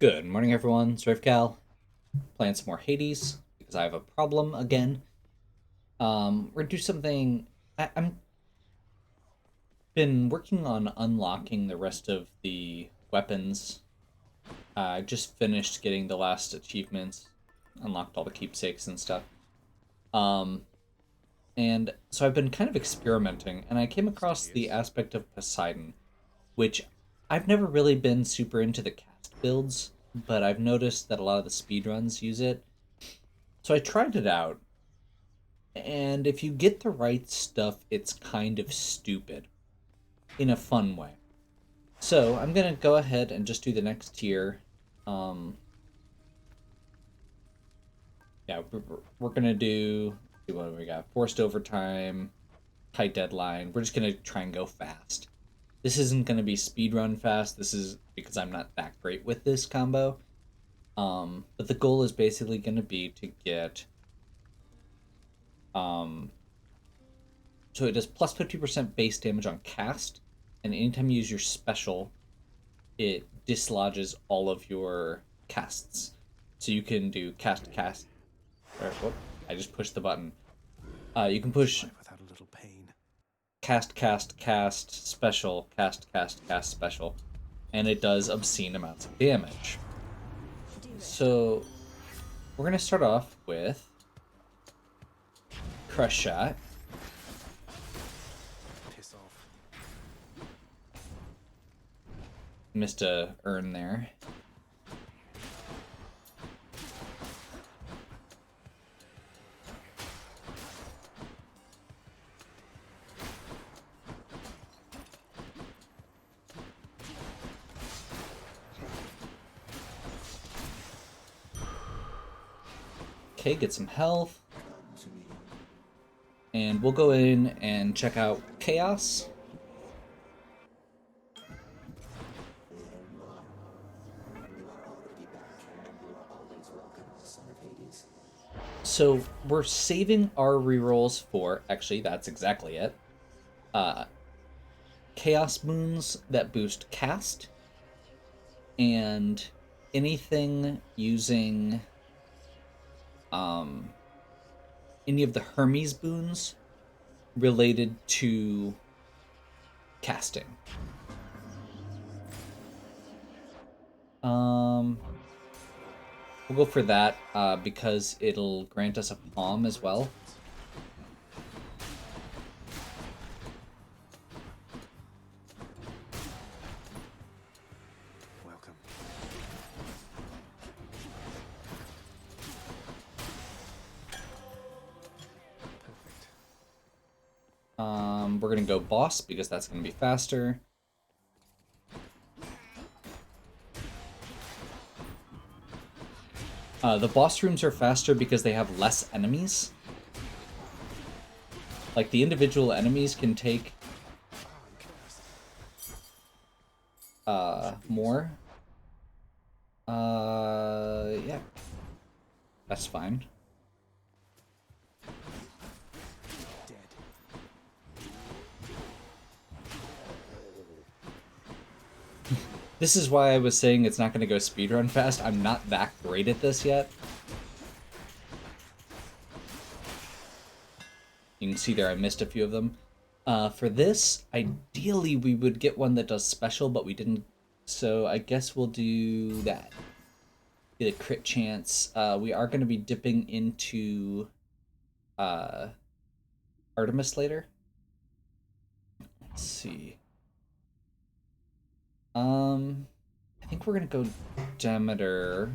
Good morning, everyone. It's Rivcal, playing some more Hades because I have a problem again. We're gonna do something. I'm been working on unlocking the rest of the weapons. I just finished getting the last achievements, unlocked all the keepsakes and stuff. Um, and so I've been kind of experimenting, and I came across the aspect of Poseidon, which I've never really been super into the cast builds, but I've noticed that a lot of the speedruns use it. So I tried it out, and if you get the right stuff, it's kind of stupid in a fun way. So I'm gonna go ahead and just do the next tier. Um, yeah, we're gonna do what do we got? Forced overtime, tight deadline. We're just gonna try and go fast. This isn't gonna be speedrun fast. This is because I'm not that great with this combo. But the goal is basically gonna be to get um so it does plus 50% base damage on cast, and anytime you use your special, it dislodges all of your casts. So you can do cast. Or, whoop, I just pushed the button. You can push without a little pain. cast, special, cast, special. And it does obscene amounts of damage. So we're going to start off with Crush Shot. Missed a urn there. Okay, get some health. And we'll go in and check out Chaos. So we're saving our rerolls for, actually, that's exactly it. Chaos moons that boost cast, and anything using any of the Hermes boons related to casting. We'll go for that because it'll grant us a palm as well. Welcome. Perfect. We're gonna go boss because that's gonna be faster. The boss rooms are faster because they have less enemies. Like, the individual enemies can take more. Yeah. That's fine. Dead. This is why I was saying it's not going to go speedrun fast. I'm not that great at this yet. You can see there I missed a few of them. For this, ideally we would get one that does special, but we didn't. So I guess we'll do that. Get a crit chance. We are going to be dipping into Artemis later. Let's see. I think we're gonna go Demeter.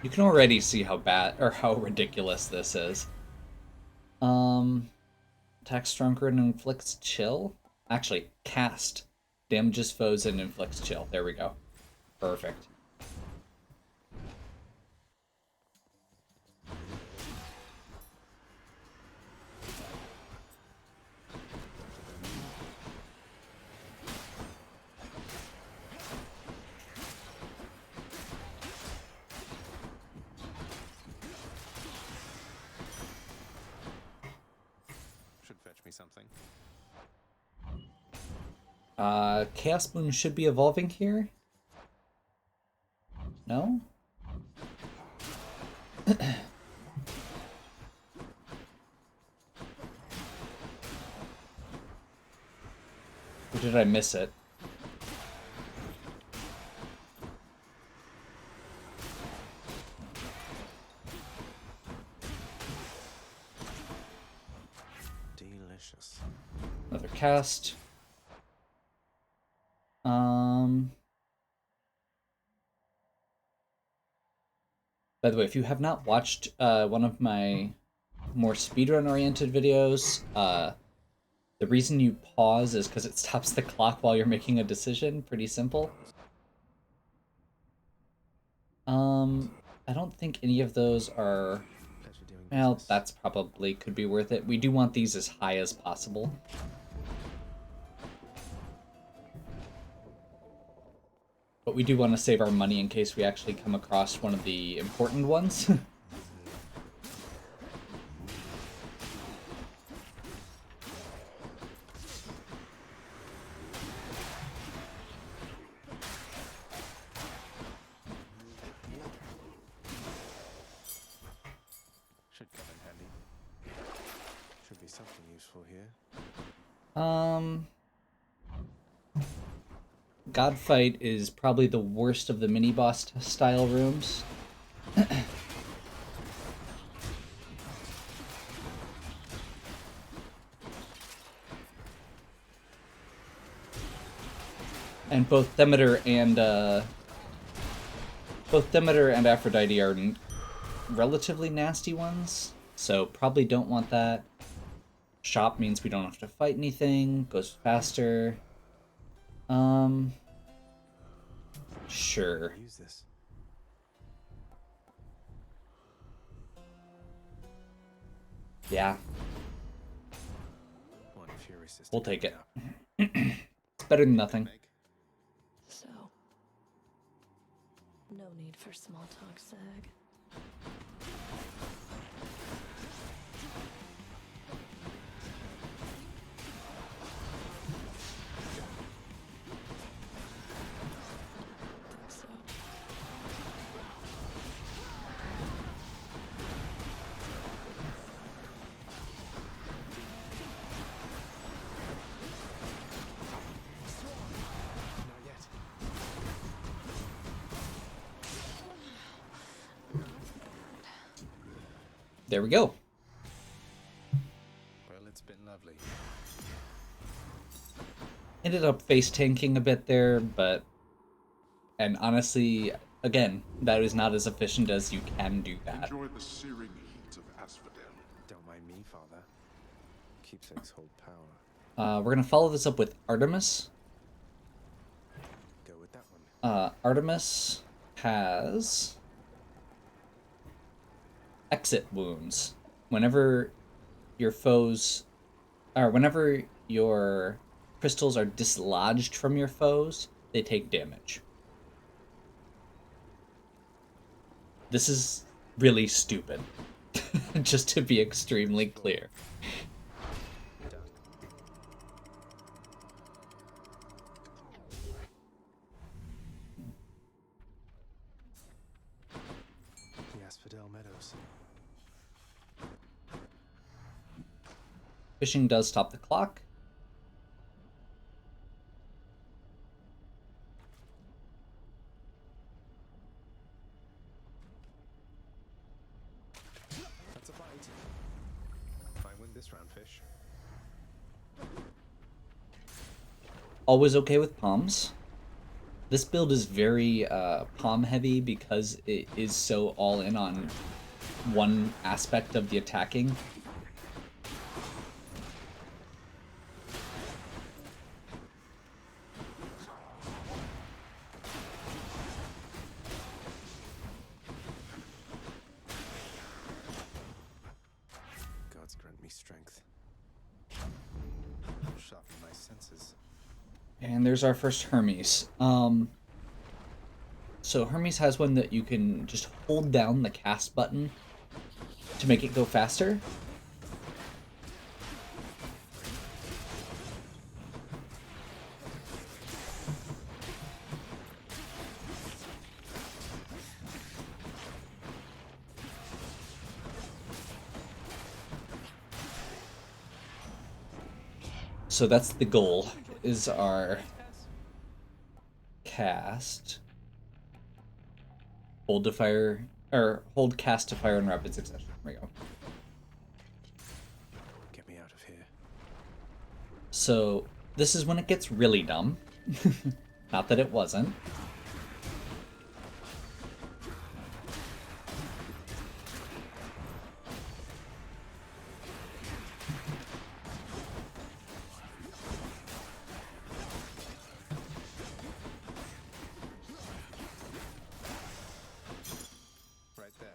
You can already see how bad or how ridiculous this is. Attack stronger and inflicts chill. Actually, cast damages foes and inflicts chill. There we go. Perfect. something. Chaos Moon should be evolving here. No? Or did I miss it? Delicious. Another cast. By the way, if you have not watched one of my more speedrun oriented videos, the reason you pause is because it stops the clock while you're making a decision. Pretty simple. I don't think any of those are... Pleasure doing Well, business. that's probably could be worth it. We do want these as high as possible. But we do want to save our money in case we actually come across one of the important ones. Should come in handy. Should be something useful here. Godfight is probably the worst of the mini-boss style rooms. And both Demeter and Aphrodite are relatively nasty ones, so probably don't want that. Shop means we don't have to fight anything, goes faster. Sure. Use this. Yeah, One fury system. we'll take it. Now, It's better than nothing. Meg, So, no need for small talk, Zag. Think so. not yet. There we go. Well, it's been lovely. Ended up face tanking a bit there, but... And honestly, again, that is not as efficient as you can do that. Enjoy the searing heat of Asphodel. Don't mind me, Father. Keepsakes hold power. We're gonna follow this up with Artemis. Go with that one. Artemis has exit wounds. Whenever your foes, or whenever your crystals are dislodged from your foes, they take damage. This is really stupid, just to be extremely clear. Done. The Asphodel Meadows. Fishing does stop the clock. That's a bite. If I win this round, fish. Always okay with palms. This build is very palm heavy because it is so all in on one aspect of the attacking. Gods grant me strength. Sharpen my senses. And there's our first Hermes. So Hermes has one that you can just hold down the cast button to make it go faster. So that's the goal, is our cast. Hold to fire, or hold cast to fire in rapid succession. There we go. Get me out of here. So this is when it gets really dumb. Not that it wasn't. Right there.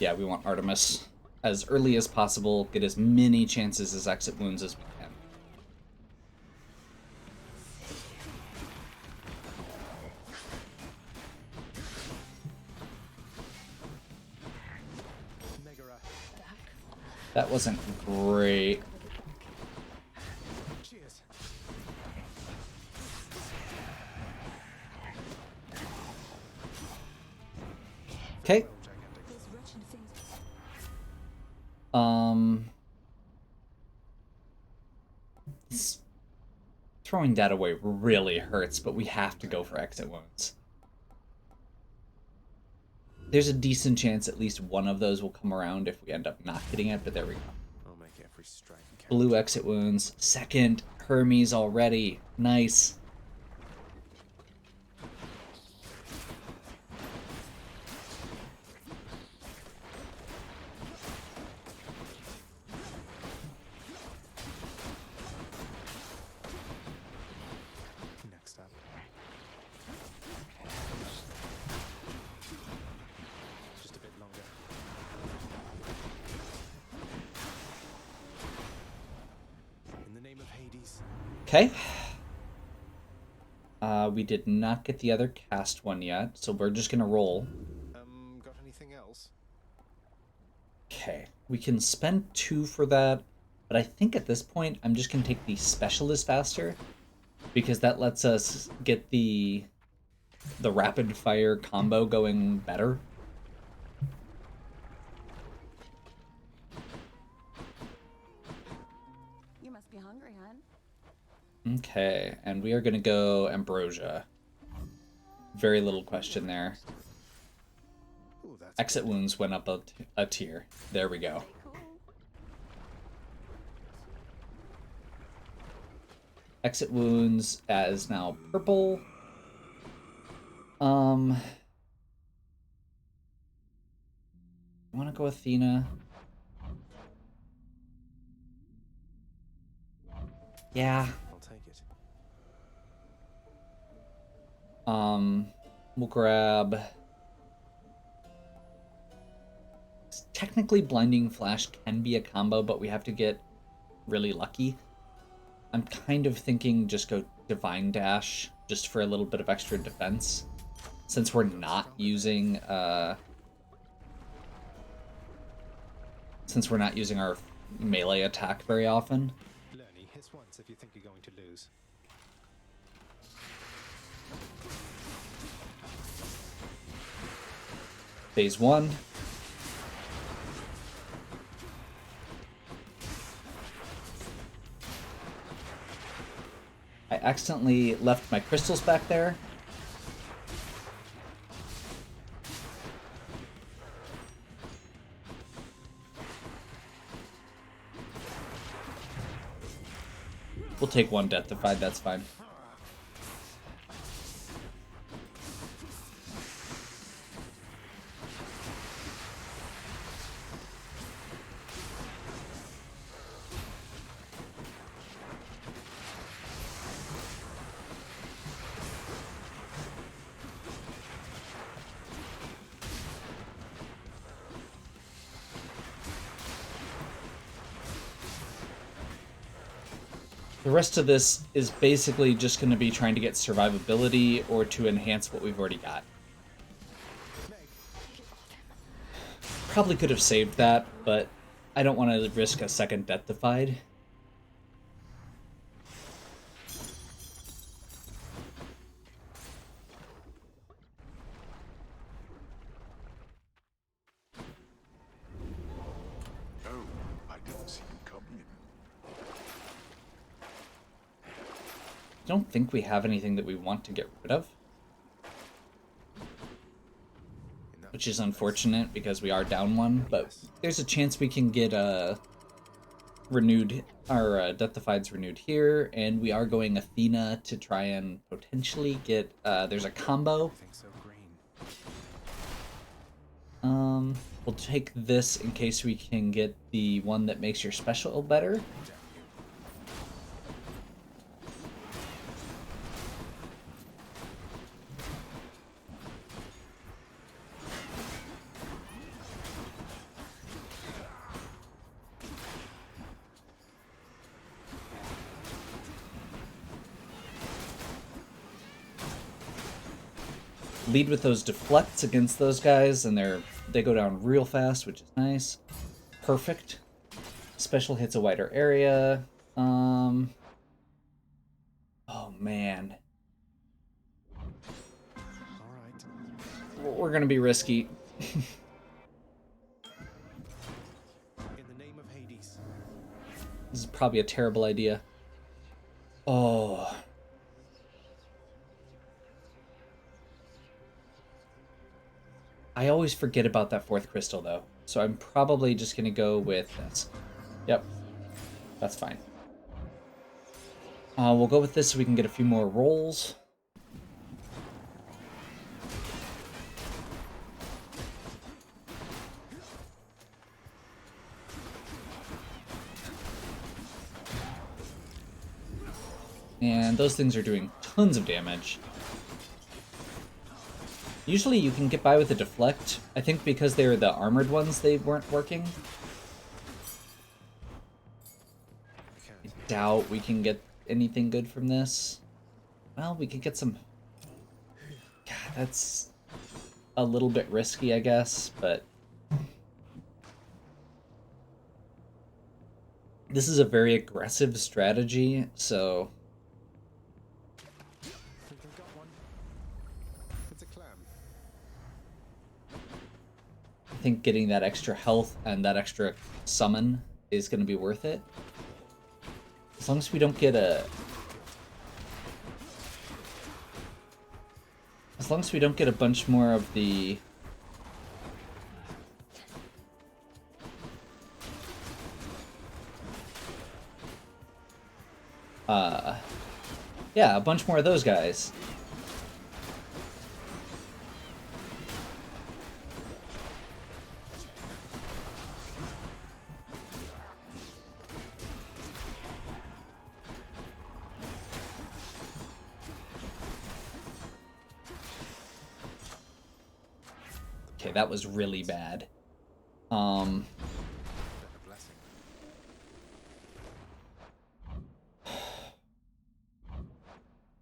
Yeah, we want Artemis as early as possible, get as many chances as exit wounds as we can. Megara. That wasn't great. Cheers. Okay. Throwing that away really hurts, but we have to go for exit wounds. There's a decent chance at least one of those will come around if we end up not getting it, but there we go. I'll make every strike count. Blue exit wounds. Second Hermes already. Nice. Next up. Just a bit longer. In the name of Hades. Okay. We did not get the other cast one yet, so we're just gonna roll. Got anything else? Okay. We can spend 2 for that, but I think at this point I'm just gonna take the specialist faster, because that lets us get the rapid fire combo going better. You must be hungry, hon. Okay, and we are gonna go Ambrosia. Very little question there. Ooh, that's Exit wounds went up a tier. There we go. Cool. Exit wounds as now purple. I want to go Athena. Yeah. I'll take it. We'll grab. Technically, Blinding Flash can be a combo, but we have to get really lucky. I'm kind of thinking just go Divine Dash, just for a little bit of extra defense. Since we're not using, since we're not using our melee attack very often. Lerny, hiss once if you think you're going to lose. Phase 1. I accidentally left my crystals back there. We'll take 1 Deathified, that's fine. The rest of this is basically just going to be trying to get survivability or to enhance what we've already got. Probably could have saved that, but I don't want to risk a second Deathified. don't think we have anything that we want to get rid of, which is unfortunate because we are down one, but there's a chance we can get renewed, our Deathified's renewed here, and we are going Athena to try and potentially get, there's a combo. I think so green. We'll take this in case we can get the one that makes your special better. Lead with those deflects against those guys, and they go down real fast, which is nice. Perfect. Special hits a wider area. Oh man. All right. We're gonna be risky. In the name of Hades. This is probably a terrible idea. Oh. I always forget about that fourth crystal, though. So I'm probably just going to go with this. Yep. That's fine. We'll go with this so we can get a few more rolls. And those things are doing tons of damage. Usually you can get by with a deflect. I think because they were the armored ones, they weren't working. I doubt we can get anything good from this. Well, we could get some... God, that's a little bit risky, I guess, but... This is a very aggressive strategy, so... We've got one. It's a clam. I think getting that extra health and that extra summon is going to be worth it. As long as we don't get a... As long as we don't get a bunch more of the... Yeah, a bunch more of those guys. Okay, that was really bad. A blessing.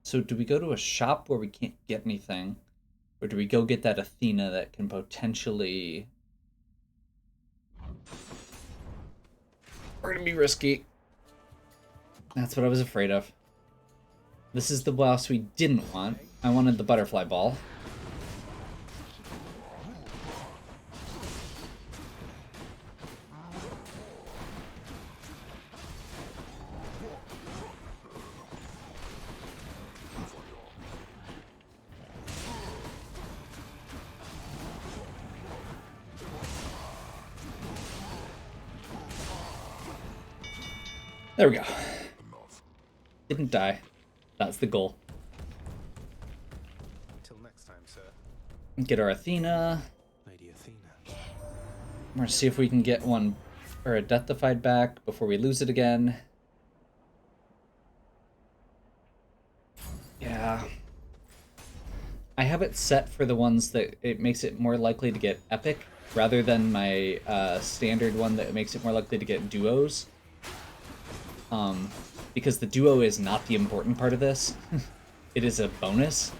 So do we go to a shop where we can't get anything? Or do we go get that Athena that can potentially... We're gonna be risky. That's what I was afraid of. This is the boss we didn't want. I wanted the butterfly ball. There we go. Didn't die. That's the goal. Till next time, sir. Get our Athena. Lady Athena. We're gonna see if we can get one or a Deathified back before we lose it again. Yeah. I have it set for the ones that it makes it more likely to get epic rather than my standard one that makes it more likely to get duos. Because the duo is not the important part of this. It is a bonus.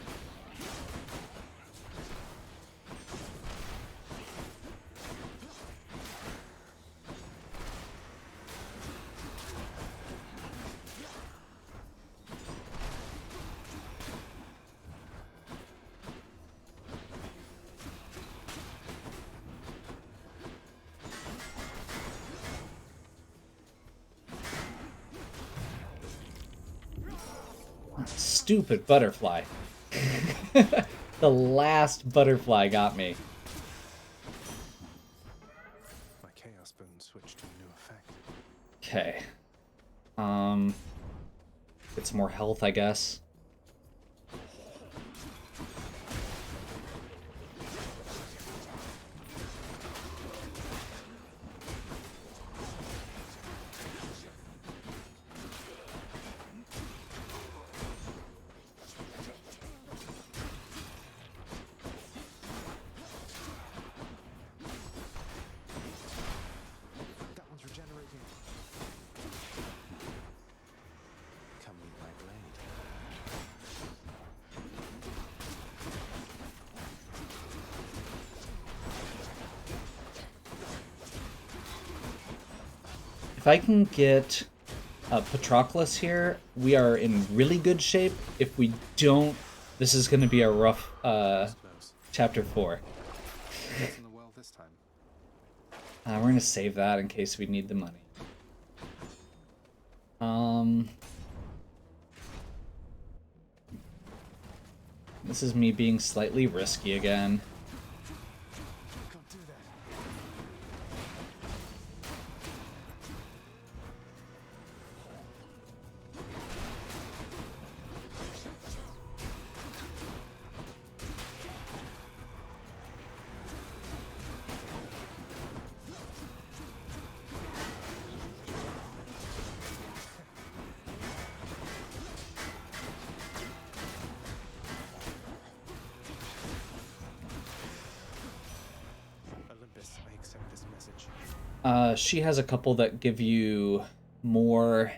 stupid butterfly. The last butterfly got me. My chaos boon switched to a new effect. Okay. Get some more health, I guess. That one's regenerating. Come meet my blade. If I can get Patroclus here, we are in really good shape. If we don't, this is going to be a rough Close. chapter 4. What's in the well this time? We're going to save that in case we need the money. This is me being slightly risky again. Can't do that. Olympus, I accept this message. She has a couple that give you more...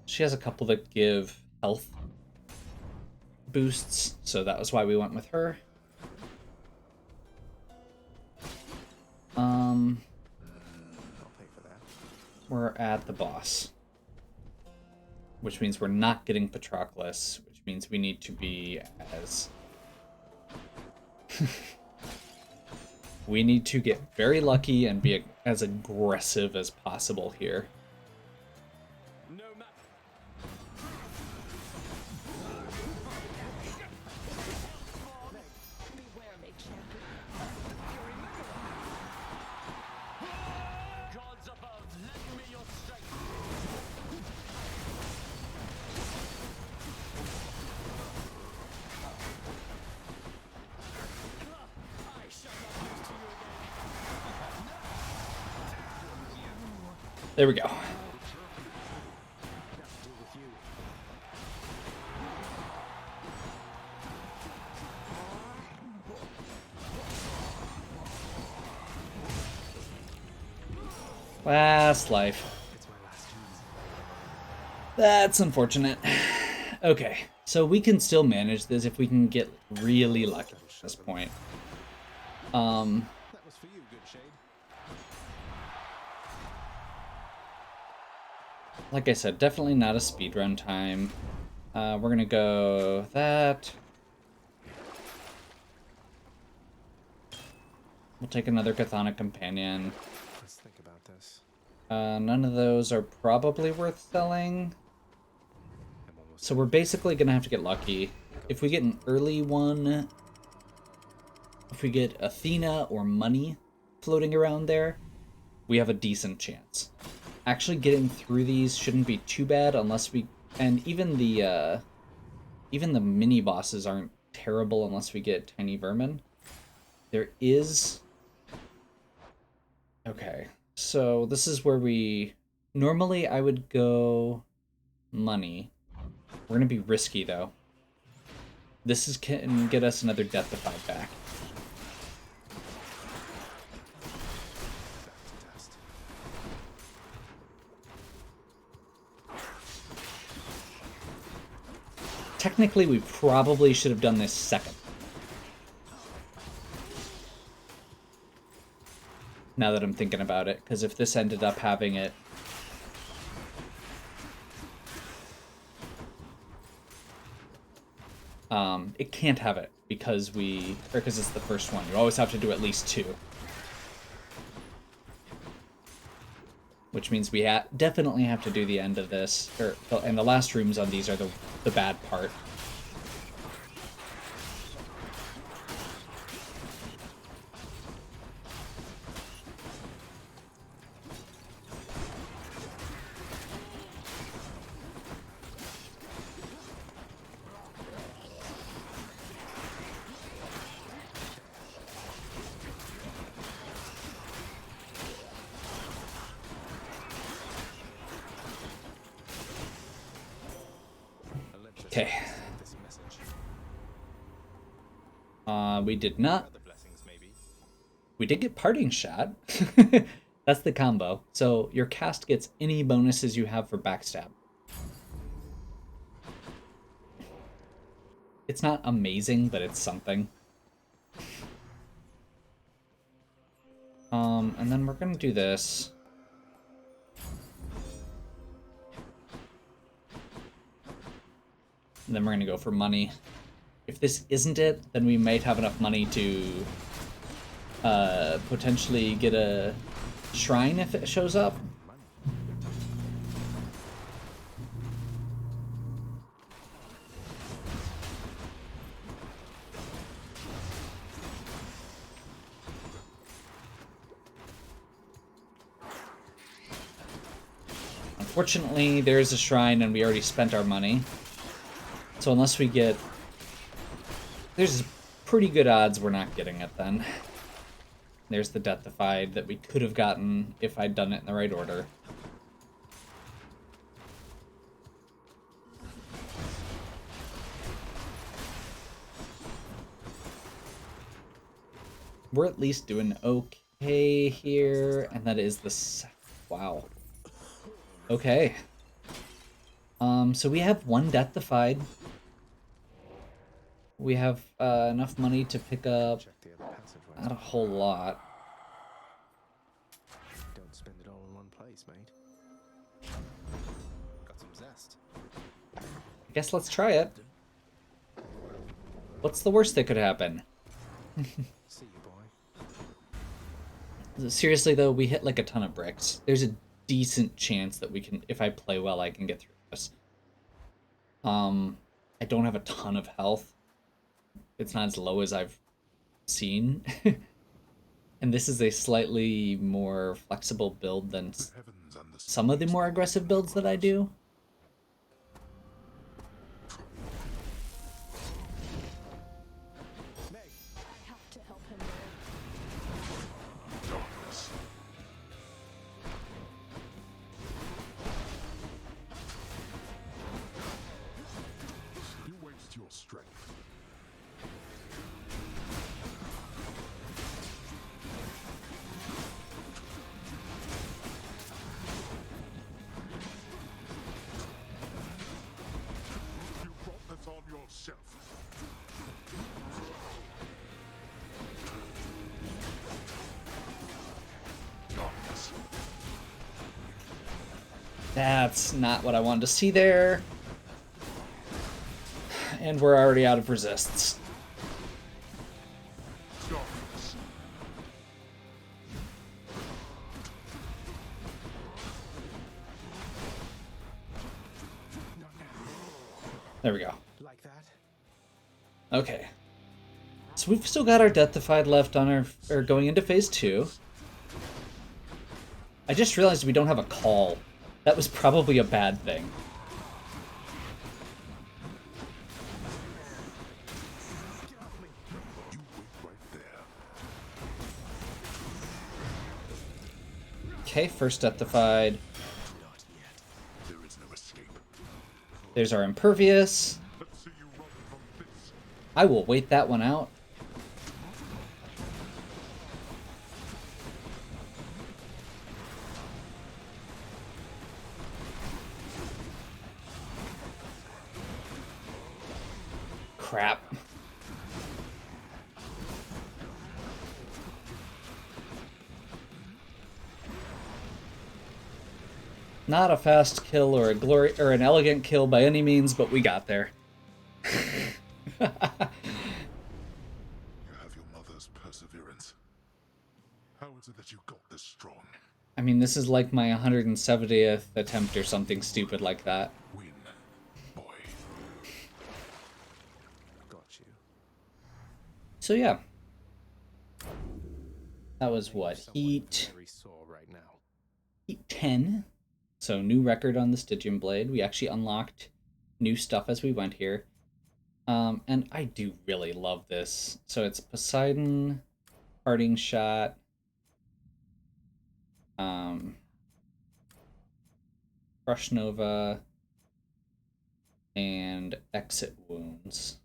She has a couple that give health boosts, so that was why we went with her. I'll pay for that. We're at the boss. Which means we're not getting Patroclus, which means we need to be as... We need to get very lucky and be as aggressive as possible here. No map. Beware me, champion. Gods above, lend me your strength. I shall not lose to you again. There we go. Nothing to do with you. Last life. It's my last chance. That's unfortunate. Okay, so we can still manage this if we can get really lucky at this point. That was for you, good shade. Like I said, definitely not a speedrun time. We're gonna go that. We'll take another Chthonic Companion. Let's think about this. None of those are probably worth selling. I'm almost So we're basically gonna have to get lucky. If we get an early one, if we get Athena or money floating around there, we have a decent chance. Actually getting through these shouldn't be too bad unless we... And even the mini bosses aren't terrible unless we get tiny vermin. There is... Okay, so this is where we... Normally I would go money. We're gonna be risky though. This is can get us another Deathify back. back to dust. Technically, we probably should have done this second. Now that I'm thinking about it, because if this ended up having it... it can't have it because because it's the first one. You always have to do at least 2. which means we definitely have to do the end of this, and the last rooms on these are the bad part. Okay. This message. We did not. Other blessings, maybe. We did get parting shot. That's the combo. So your cast gets any bonuses you have for backstab. It's not amazing, but it's something. And then we're gonna do this. And then we're gonna go for money. If this isn't it, then we might have enough money to potentially get a shrine if it shows up. Unfortunately, there is a shrine and we already spent our money. So unless we get... There's pretty good odds we're not getting it then. There's the Deathified that we could have gotten if I'd done it in the right order. We're at least doing okay here, and that is the... Wow. Okay. So we have one Deathified. We have enough money to pick up Check the other passageways. not a whole lot. Don't spend it all in one place, mate. Got some zest. I guess let's try it. What's the worst that could happen? See you, boy. Seriously though, we hit like a ton of bricks. There's a decent chance that we can, if I play well, I can get through this. I don't have a ton of health. It's not as low as I've seen. And this is a slightly more flexible build than The heavens and the some of the more aggressive builds that I do. Meg, I have to help him. darkness. You waste your strength. You brought this on yourself. Darkness. That's not what I wanted to see there. And we're already out of resists. Darkness. There we go. like that? Okay. So we've still got our Deathified left on our, or going into phase 2. I just realized we don't have a call. That was probably a bad thing. You wait right there. Okay, first Deathified. Not yet. There is no escape. There's our Impervious. Let's see you run from this. I will wait that one out. Crap. Not a fast kill or a glory or an elegant kill by any means, but we got there. You have your mother's perseverance. How is it that you got this strong? I mean, this is like my 170th attempt or something stupid like that. Win, boy. Got you. So yeah. That was Maybe what? someone Heat very sore right now. Heat 10. So new record on the Stygian Blade. We actually unlocked new stuff as we went here. And I do really love this. So it's Poseidon, Parting Shot, Crush Nova, and Exit Wounds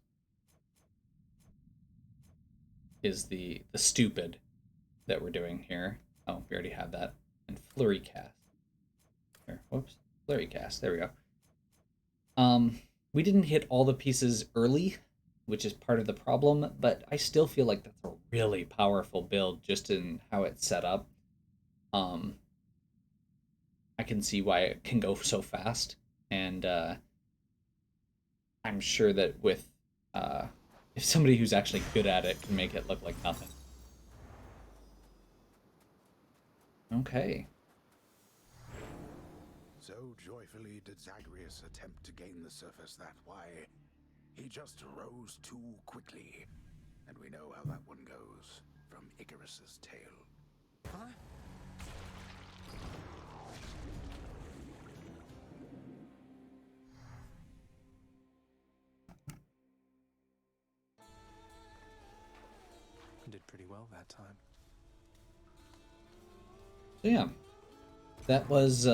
is the stupid that we're doing here. Oh, we already had that. And Flurry Cast. Here, whoops. Flurry Cast. There we go. We didn't hit all the pieces early, which is part of the problem, but I still feel like that's a really powerful build just in how it's set up. I can see why it can go so fast, and I'm sure that with if somebody who's actually good at it can make it look like nothing. Okay. So joyfully did Zagreus attempt to gain the surface that why he just rose too quickly. And we know how that one goes from Icarus's tale. Huh? Did pretty well that time. So yeah, that was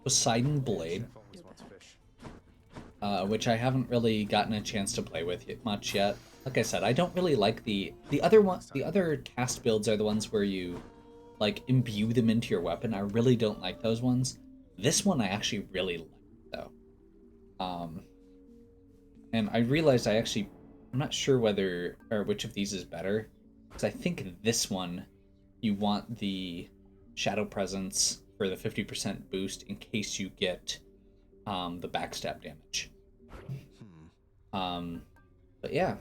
Poseidon Blade, Chef always wants fish. which I haven't really gotten a chance to play with much yet. Like I said, I don't really like the other one. The other cast builds are the ones where you like imbue them into your weapon. I really don't like those ones. This one I actually really like though. And I realized I'm not sure whether or which of these is better, because I think this one you want the Shadow Presence for the 50% boost in case you get the backstab damage. But yeah,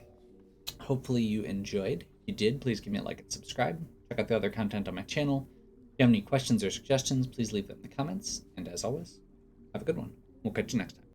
hopefully you enjoyed. If you did, please give me a like and subscribe. Check out the other content on my channel. If you have any questions or suggestions, please leave them in the comments. And as always, have a good one. We'll catch you next time.